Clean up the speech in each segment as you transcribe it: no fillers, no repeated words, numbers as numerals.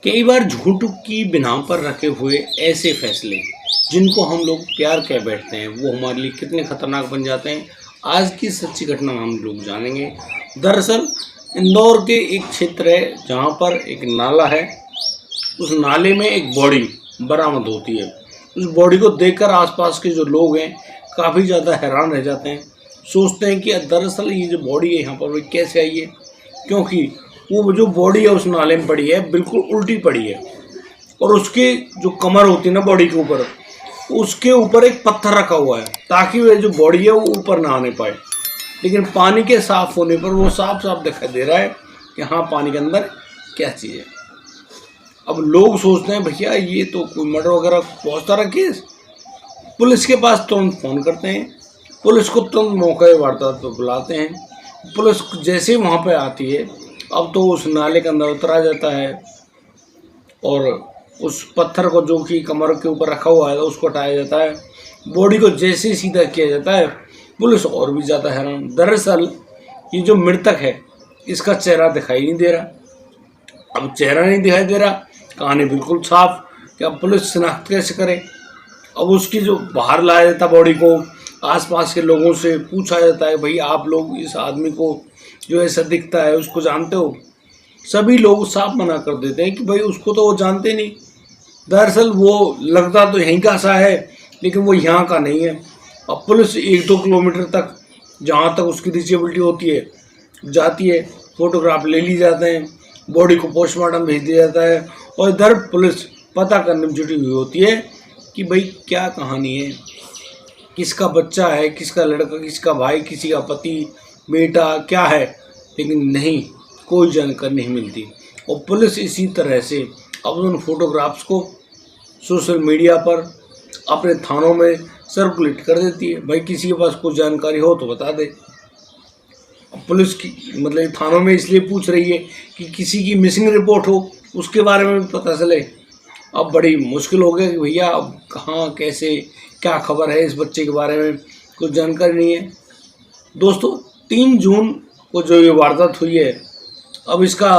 कई बार झूठ की बिना पर रखे हुए ऐसे फैसले जिनको हम लोग प्यार कह बैठते हैं वो हमारे लिए कितने खतरनाक बन जाते हैं। आज की सच्ची घटना हम लोग जानेंगे। दरअसल इंदौर के एक क्षेत्र है जहाँ पर एक नाला है। उस नाले में एक बॉडी बरामद होती है। उस बॉडी को देखकर आसपास के जो लोग हैं काफ़ी ज़्यादा हैरान रह जाते हैं। सोचते हैं कि दरअसल ये जो बॉडी है यहाँ पर वो कैसे आई है, क्योंकि वो जो बॉडी है उस नाले में पड़ी है बिल्कुल उल्टी पड़ी है और उसके जो कमर होती है ना बॉडी के ऊपर, उसके ऊपर एक पत्थर रखा हुआ है ताकि वह जो बॉडी है वो ऊपर ना आने पाए। लेकिन पानी के साफ होने पर वो साफ साफ दिखाई दे रहा है कि हाँ पानी के अंदर क्या चीज़ है। अब लोग सोचते हैं भैया ये तो कोई मर्डर वगैरह बहुत सारा केस। पुलिस के पास तुरंत फ़ोन करते हैं। पुलिस को तुरंत मौके वारदात पर बुलाते हैं। पुलिस जैसे ही वहाँ पे आती है अब तो उस नाले के अंदर उतरा जाता है और उस पत्थर को जो कि कमर के ऊपर रखा हुआ है उसको हटाया जाता है। बॉडी को जैसे ही सीधा किया जाता है पुलिस और भी ज़्यादा हैरान। दरअसल ये जो मृतक है इसका चेहरा दिखाई नहीं दे रहा। अब चेहरा नहीं दिखाई दे रहा, कहानी बिल्कुल साफ कि अब पुलिस शिनाख्त कैसे करे। अब उसकी जो बाहर लाया जाता बॉडी को, आसपास के लोगों से पूछा जाता है भाई आप लोग इस आदमी को जो ऐसा दिखता है उसको जानते हो। सभी लोग साफ मना कर देते हैं कि भाई उसको तो वो जानते नहीं। दरअसल वो लगता तो यहीं का सा है लेकिन वो यहाँ का नहीं है। अब पुलिस 1-2 किलोमीटर तक जहाँ तक उसकी रीचेबिलिटी होती है जाती है, फोटोग्राफ ले ली जाते हैं, बॉडी को पोस्टमार्टम भेज दिया जाता है और इधर पुलिस पता करने में जुटी हुई होती है कि भाई क्या कहानी है, किसका बच्चा है, किसका लड़का, किसका भाई, किसी का पति बेटा क्या है। लेकिन नहीं, कोई जानकारी नहीं मिलती और पुलिस इसी तरह से अब उन फोटोग्राफ्स को सोशल मीडिया पर अपने थानों में सर्कुलेट कर देती है। भाई किसी के पास कोई जानकारी हो तो बता दे। पुलिस की मतलब थानों में इसलिए पूछ रही है कि किसी की मिसिंग रिपोर्ट हो उसके बारे में भी पता चले। अब बड़ी मुश्किल हो गया कि भैया अब कहाँ कैसे क्या खबर है इस बच्चे के बारे में, कुछ जानकारी नहीं है। दोस्तों 3 जून को जो ये वारदात हुई है अब इसका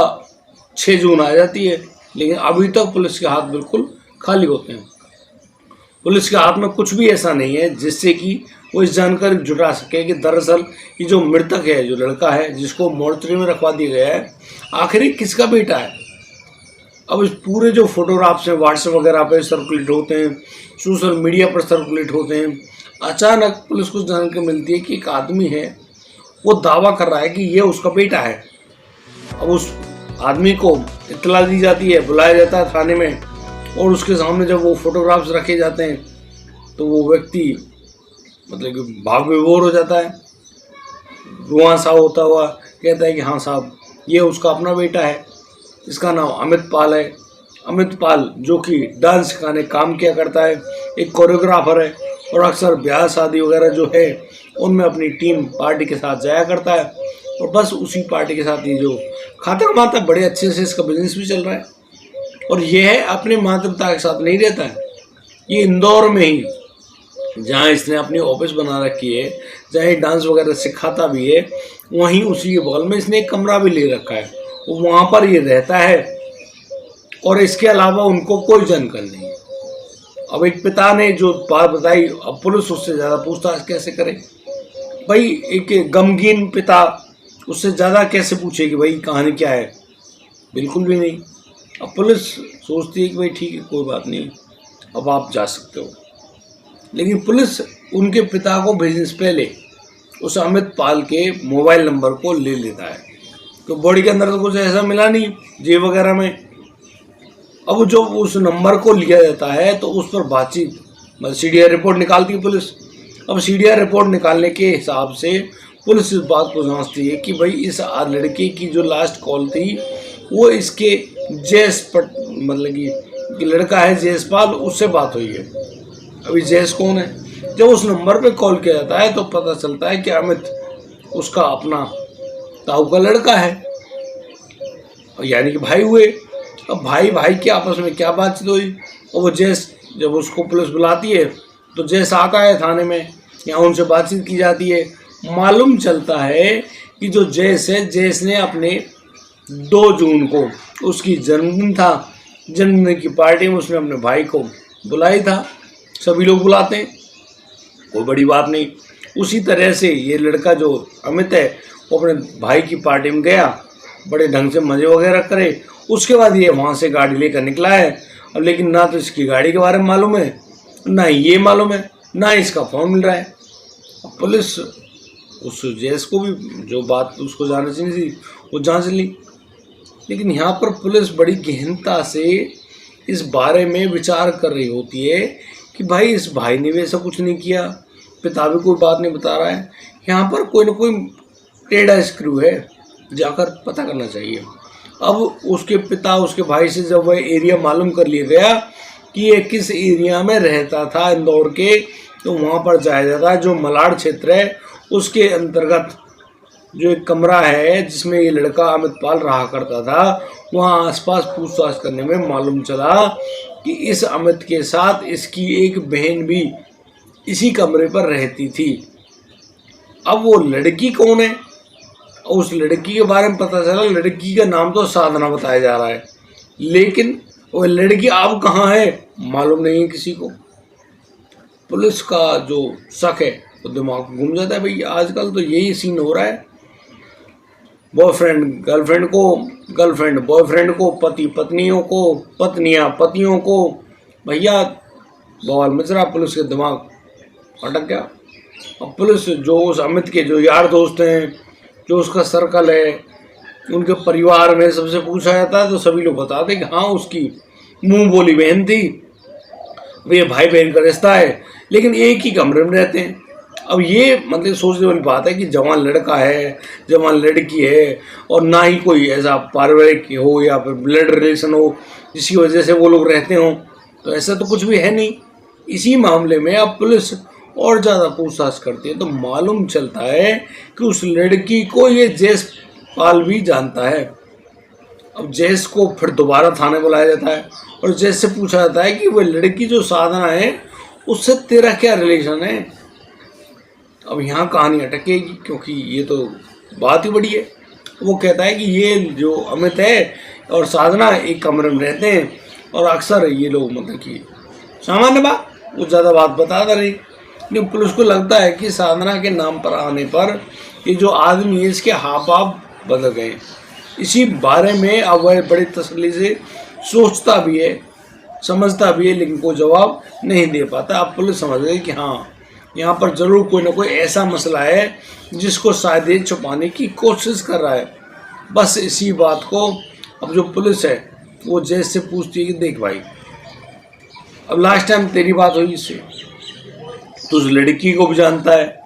6 जून आ जाती है लेकिन अभी तक पुलिस के हाथ बिल्कुल खाली होते हैं। पुलिस के हाथ में कुछ भी ऐसा नहीं है जिससे कि वो इस जानकारी जुटा सके कि दरअसल ये जो मृतक है, जो लड़का है जिसको मोर्चरी में रखवा दिया गया है, आखिर किसका बेटा है। अब इस पूरे जो फोटोग्राफ्स हैं व्हाट्सएप वगैरह पे सर्कुलेट होते हैं, सोशल मीडिया पर सर्कुलेट होते हैं। अचानक पुलिस को जानकारी मिलती है कि एक आदमी है वो दावा कर रहा है कि ये उसका बेटा है। अब उस आदमी को इत्तला दी जाती है, बुलाया जाता है थाने में और उसके सामने जब वो फोटोग्राफ्स रखे जाते हैं तो वो व्यक्ति मतलब कि भाव विभोर हो जाता है, रुआं सा होता हुआ कहता है कि हाँ साहब ये उसका अपना बेटा है। इसका नाम अमित पाल है। अमित पाल जो कि डांस सिखाने काम किया करता है, एक कोरियोग्राफर है और अक्सर ब्याह शादी वगैरह जो है उनमें अपनी टीम पार्टी के साथ जाया करता है और बस उसी पार्टी के साथ ये जो खाता कमाता बड़े अच्छे से इसका बिजनेस भी चल रहा है। और यह है अपने माता पिता के साथ नहीं रहता है, ये इंदौर में ही जहाँ इसने अपनी ऑफिस बना रखी है, जहाँ ये डांस वगैरह सिखाता भी है, वहीं उसी के बगल में इसने एक कमरा भी ले रखा है, वहाँ पर ये रहता है और इसके अलावा उनको कोई जानकारी नहीं है। अब एक पिता ने जो बात बताई, अब पुलिस उससे ज़्यादा पूछताछ कैसे करे भाई। एक गमगीन पिता उससे ज़्यादा कैसे पूछे कि भाई कहानी क्या है, बिल्कुल भी नहीं। अब पुलिस सोचती है कि भाई ठीक है कोई बात नहीं, अब आप जा सकते हो। लेकिन पुलिस उनके पिता को भेजने से पहले उस अमित पाल के मोबाइल नंबर को ले लेता है। तो बॉडी के अंदर तो कुछ ऐसा मिला नहीं जेब वगैरह में। अब जो उस नंबर को लिया जाता है तो उस पर बातचीत मतलब CDR रिपोर्ट निकालती है पुलिस। अब CDR रिपोर्ट निकालने के हिसाब से पुलिस इस बात को जांचती है कि भाई इस लड़के की जो लास्ट कॉल थी वो इसके मतलब कि लड़का है जयसपाल, उससे बात हुई है। अभी जयस कौन है? जब उस नंबर पे कॉल किया जाता है तो पता चलता है कि अमित उसका अपना ताऊ का लड़का है, यानी कि भाई हुए। अब भाई भाई के आपस में क्या बातचीत हुई और वो जयस जब उसको पुलिस बुलाती है तो जयस आता है थाने में, यहाँ उनसे बातचीत की जाती है। मालूम चलता है कि जो जयस है, जयस ने अपने 2 जून को उसकी जन्मदिन था जन्मदिन की पार्टी में उसने अपने भाई को बुलाई था, सभी लोग बुलाते हैं, कोई बड़ी बात नहीं। उसी तरह से ये लड़का जो अमित है वो अपने भाई की पार्टी में गया, बड़े ढंग से मज़े वगैरह करे, उसके बाद ये वहाँ से गाड़ी लेकर निकला है। अब लेकिन ना तो इसकी गाड़ी के बारे में मालूम है, ना ये मालूम है, ना इसका फ़ोन मिल रहा है। अब पुलिस उस जेस को भी जो बात उसको जानना चाहिए थी वो जांच ली, लेकिन यहाँ पर पुलिस बड़ी गहनता से इस बारे में विचार कर रही होती है कि भाई इस भाई ने भी ऐसा कुछ नहीं किया, पिता भी कोई बात नहीं बता रहा है, यहाँ पर कोई ना कोई टेढ़ा स्क्रू है, जाकर पता करना चाहिए। अब उसके पिता उसके भाई से जब वह एरिया मालूम कर लिया गया कि ये किस एरिया में रहता था इंदौर के, तो वहाँ पर जाया जाता है। जो मलाड क्षेत्र है उसके अंतर्गत जो एक कमरा है जिसमें ये लड़का अमित पाल रहा करता था, वहाँ आसपास पूछताछ करने में मालूम चला कि इस अमित के साथ इसकी एक बहन भी इसी कमरे पर रहती थी। अब वो लड़की कौन है, उस लड़की के बारे में पता चला, लड़की का नाम तो साधना बताया जा रहा है, लेकिन वो लड़की अब कहाँ है मालूम नहीं है किसी को। पुलिस का जो शक है वो दिमाग घूम जाता है। भाई आजकल तो यही सीन हो रहा है, बॉयफ्रेंड गर्लफ्रेंड को, गर्लफ्रेंड बॉयफ्रेंड को, पति पत्नियों को, पत्नियां पतियों को। भैया बवाल मच रहा, पुलिस के दिमाग अटक गया। अब पुलिस जो उस अमित के जो यार दोस्त हैं, जो उसका सर्कल है, उनके परिवार में सबसे पूछा जाता है तो सभी लोग बताते कि हाँ उसकी मुंह बोली बहन थी, ये भाई बहन का रिश्ता है, लेकिन एक ही कमरे में रहते हैं। अब ये मतलब सोचने वाली बात है कि जवान लड़का है, जवान लड़की है, और ना ही कोई ऐसा पारिवारिक हो या फिर ब्लड रिलेशन हो जिसकी वजह से वो लोग रहते हों, तो ऐसा तो कुछ भी है नहीं। इसी मामले में अब पुलिस और ज़्यादा पूछताछ करती है तो मालूम चलता है कि उस लड़की को ये जयेश पाल भी जानता है। अब जयेश को फिर दोबारा थाने बुलाया जाता है और जयेश से पूछा जाता है कि वह लड़की जो साधना है उससे तेरा क्या रिलेशन है। अब यहाँ कहानी अटकेगी क्योंकि ये तो बात ही बड़ी है। वो कहता है कि ये जो अमित है और साधना एक कमरे में रहते हैं और अक्सर ये लोग मतलब कि सामान्य बात, वो ज़्यादा बात बताता नहीं। लेकिन पुलिस को लगता है कि साधना के नाम पर आने पर ये जो आदमी है इसके हाव भाव बदल गए। इसी बारे में अब वह बड़ी तसल्ली से सोचता भी है, समझता भी है, लेकिन कोई जवाब नहीं दे पाता। अब पुलिस समझ गई कि हाँ यहाँ पर ज़रूर कोई ना कोई ऐसा मसला है जिसको शायद ये छुपाने की कोशिश कर रहा है। बस इसी बात को अब जो पुलिस है वो जयेश से पूछती है कि देख भाई, अब लास्ट टाइम तेरी बात हुई इससे, तो उस लड़की को भी जानता है,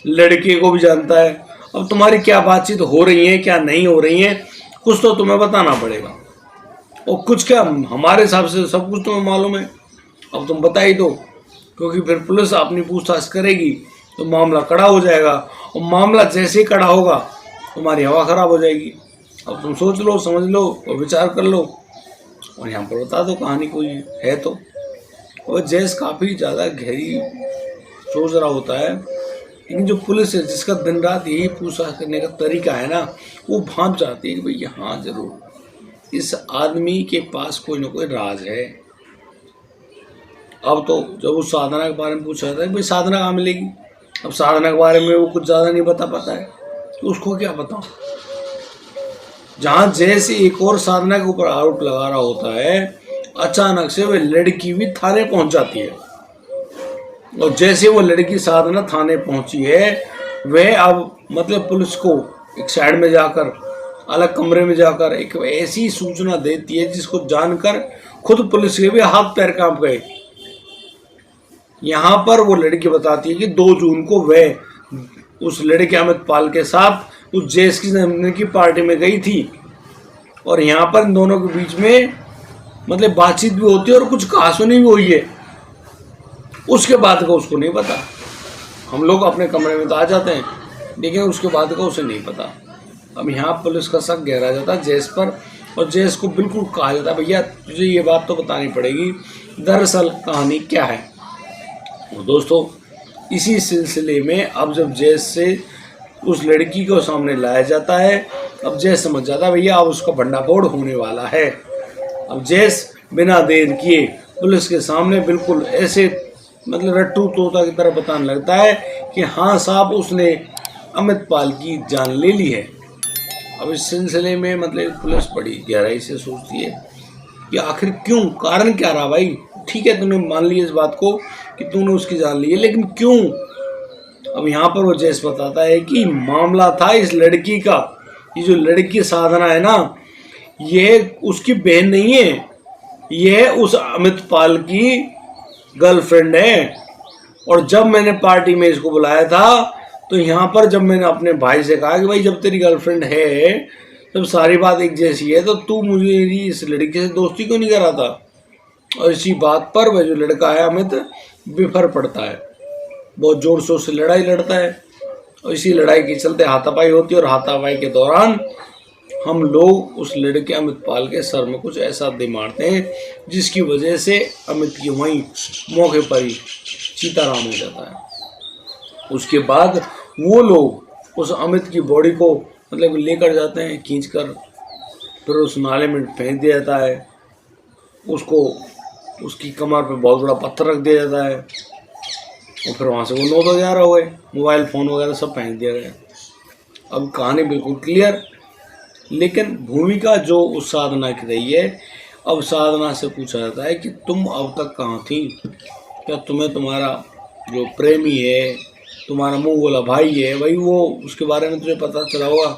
लड़के को भी जानता है। अब तुम्हारी क्या बातचीत हो रही है क्या नहीं हो रही है कुछ तो तुम्हें बताना पड़ेगा, और कुछ क्या हमारे हिसाब से सब कुछ तुम्हें मालूम है। अब तुम बता ही दो, क्योंकि फिर पुलिस अपनी पूछताछ करेगी तो मामला कड़ा हो जाएगा, और मामला जैसे ही कड़ा होगा तुम्हारी हवा खराब हो जाएगी। अब तुम सोच लो, समझ लो और विचार कर लो और यहाँ पर बता दो कहानी कोई है तो। और जयेश काफ़ी ज़्यादा गहरी सोच रहा होता है, लेकिन जो पुलिस है जिसका दिन रात यही पूछताछ करने का तरीका है ना, वो भांप जाती है कि भाई हाँ ज़रूर इस आदमी के पास कोई ना कोई राज है। अब तो जब उस साधना के बारे में पूछा जाता है भाई साधना कहाँ मिलेगी, अब साधना के बारे में वो कुछ ज़्यादा नहीं बता पाता है तो उसको क्या बताऊँ। जहाँ जैसे एक और साधना के ऊपर आरोप लगा रहा होता है, अचानक से वह लड़की भी थाने पहुँच जाती है, और जैसे वो लड़की साधना थाने पहुँची है वह अब मतलब पुलिस को एक साइड में जाकर अलग कमरे में जाकर एक ऐसी सूचना देती है जिसको जानकर खुद पुलिस के भी हाथ पैर कांप गए। यहाँ पर वो लड़की बताती है कि 2 जून को वह उस लड़के अमित पाल के साथ उस जयेश की जन्मदिन की पार्टी में गई थी, और यहाँ पर इन दोनों के बीच में मतलब बातचीत भी होती है और कुछ कहासुनी भी हुई है। उसके बाद का उसको नहीं पता। हम लोग अपने कमरे में तो आ जाते हैं, लेकिन उसके बाद का उसे नहीं पता। अब यहाँ पुलिस का शक गहरा जाता है जयेश पर, और जयेश को बिल्कुल कहा जाता है भैया तुझे ये बात तो बतानी पड़ेगी दरअसल कहानी क्या है। और दोस्तों इसी सिलसिले में अब जब जयेश से उस लड़की को सामने लाया जाता है, अब जयेश समझ जाता है भैया अब उसका भंडाफोड़ होने वाला है। अब जयेश बिना देर किए पुलिस के सामने बिल्कुल ऐसे मतलब रट्टू तोता की तरह बताने लगता है कि हाँ साहब उसने अमित पाल की जान ले ली है। अब इस सिलसिले में मतलब पुलिस बड़ी गहराई से सोचती है कि आखिर क्यों, कारण क्या रहा भाई। ठीक है तूने मान लिया इस बात को कि तूने उसकी जान ली है, लेकिन क्यों। अब यहाँ पर वो जयेश बताता है कि मामला था इस लड़की का, ये जो लड़की साधना है ना, ये उसकी बहन नहीं है, ये उस अमित पाल की गर्लफ्रेंड है। और जब मैंने पार्टी में इसको बुलाया था तो यहाँ पर जब मैंने अपने भाई से कहा कि भाई जब तेरी गर्लफ्रेंड है तब सारी बात एक जैसी है तो तू मुझे इस लड़की से दोस्ती क्यों नहीं करा था। और इसी बात पर वह जो लड़का है अमित बिफर पड़ता है, बहुत जोर शोर से लड़ाई लड़ता है। और इसी लड़ाई के चलते हाथापाई होती है और हाथापाई के दौरान हम लोग उस लड़के अमित पाल के सर में कुछ ऐसा दे मारते हैं जिसकी वजह से अमित की वहीं मौके पर ही सीताराम हो जाता है। उसके बाद वो लोग उस अमित की बॉडी को मतलब लेकर जाते हैं खींचकर, फिर उस नाले में फेंक दिया जाता है। उसको उसकी कमर पे बहुत बड़ा पत्थर रख दिया जाता है और फिर वहाँ से वो 9,000 हो गए, मोबाइल फ़ोन वगैरह सब फेंक दिया गया। अब कहानी बिल्कुल क्लियर, लेकिन भूमिका जो उस साधना की रही है, अब साधना से पूछा जाता है कि तुम अब तक कहाँ थी, क्या तुम्हें तुम्हारा जो प्रेमी है, तुम्हारा मुँह बोला भाई है, वही वो उसके बारे में तुझे पता चला होगा।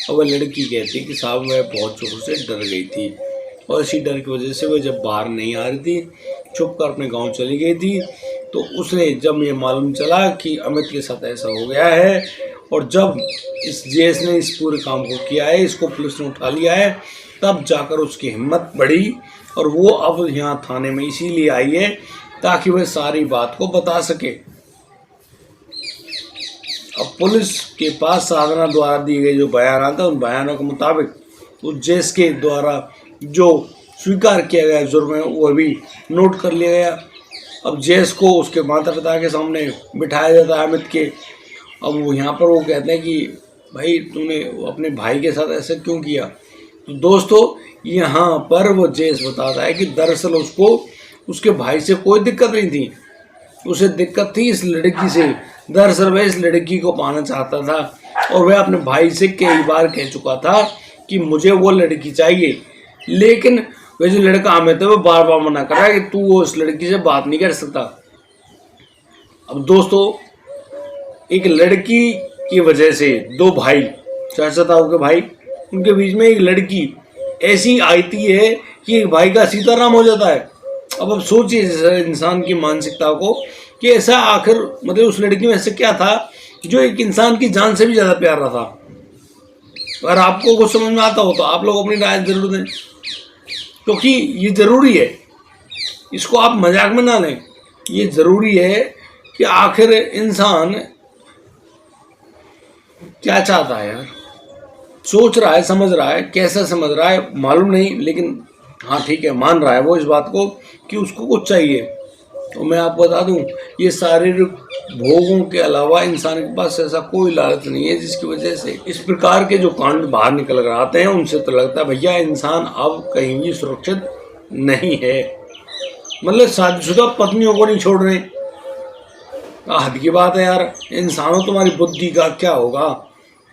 और वह लड़की कहती कि साहब मैं बहुत जोर से डर गई थी और इसी डर की वजह से वह जब बाहर नहीं आ रही थी छुप कर अपने गाँव चली गई थी। तो उसने जब ये मालूम चला कि अमित के साथ ऐसा हो गया है और जब इस जयेश ने इस पूरे काम को किया है, इसको पुलिस ने उठा लिया है, तब जाकर उसकी हिम्मत बढ़ी और वो अब यहाँ थाने में इसीलिए आई है ताकि वह सारी बात को बता सके। अब पुलिस के पास साधना द्वारा दिए गए जो बयान था उन बयानों के मुताबिक उस जयेश के द्वारा जो स्वीकार किया गया जुर्म है वो भी नोट कर लिया गया। अब जयेश को उसके माता पिता के सामने बिठाया जाता है अमित के। अब वो यहाँ पर वो कहते हैं कि भाई तूने अपने भाई के साथ ऐसा क्यों किया। तो दोस्तों यहाँ पर वो जयेश बताता है कि दरअसल उसको उसके भाई से कोई दिक्कत नहीं थी, उसे दिक्कत थी इस लड़की से। दरअसल वह इस लड़की को पाना चाहता था और वह अपने भाई से कई बार कह चुका था कि मुझे वो लड़की चाहिए, लेकिन वह जो लड़का अमित है वो बार बार मना कर रहा है कि तू वो उस लड़की से बात नहीं कर सकता। अब दोस्तों एक लड़की की वजह से दो भाई, चाचाताओं के भाई, उनके बीच में एक लड़की ऐसी आती है कि एक भाई का सीताराम हो जाता है। अब सोचिए इंसान की मानसिकता को कि ऐसा आखिर मतलब उस लड़की में ऐसे क्या था जो एक इंसान की जान से भी ज़्यादा प्यारा था। अगर आपको कुछ समझ में आता हो तो आप लोग अपनी राय जरूर दें, क्योंकि ये ज़रूरी है, इसको आप मजाक में ना लें। ये ज़रूरी है कि आखिर इंसान क्या चाहता है यार, सोच रहा है, समझ रहा है, कैसा समझ रहा है मालूम नहीं, लेकिन हाँ ठीक है मान रहा है वो इस बात को कि उसको कुछ चाहिए। तो मैं आपको बता दूं ये शारीरिक भोगों के अलावा इंसान के पास ऐसा कोई लालच नहीं है जिसकी वजह से इस प्रकार के जो कांड बाहर निकल कर आते हैं उनसे तो लगता है भैया इंसान अब कहीं भी सुरक्षित नहीं है। मतलब शादीशुदा पत्नियों को नहीं छोड़ रहे, हद की बात है यार। इंसानों तुम्हारी बुद्धि का क्या होगा,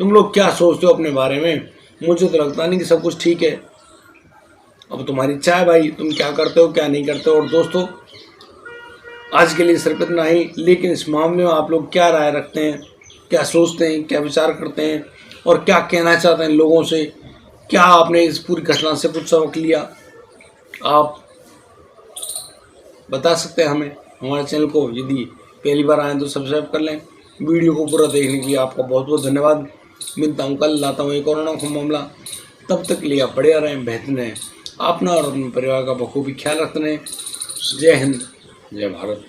तुम लोग क्या सोचते हो अपने बारे में। मुझे तो लगता नहीं कि सब कुछ ठीक है। अब तुम्हारी इच्छा है भाई, तुम क्या करते हो क्या नहीं करते हो। और दोस्तों आज के लिए सिर्फ इतना ही, लेकिन इस मामले में आप लोग क्या राय रखते हैं, क्या सोचते हैं, क्या विचार करते हैं और क्या कहना चाहते हैं लोगों से, क्या आपने इस पूरी घटना से कुछ सबक लिया, आप बता सकते हैं हमें। हमारे चैनल को यदि पहली बार आए तो सब्सक्राइब कर लें। वीडियो को पूरा देखने के लिए आपका बहुत बहुत धन्यवाद। मिलता हूँ कल, लाता हूँ एक और नया मामला। तब तक के लिए आप बढ़िया रहें, बेहतर रहें, अपना और अपने परिवार का बखूबी ख्याल रखते रहें। जय हिंद, जय भारत।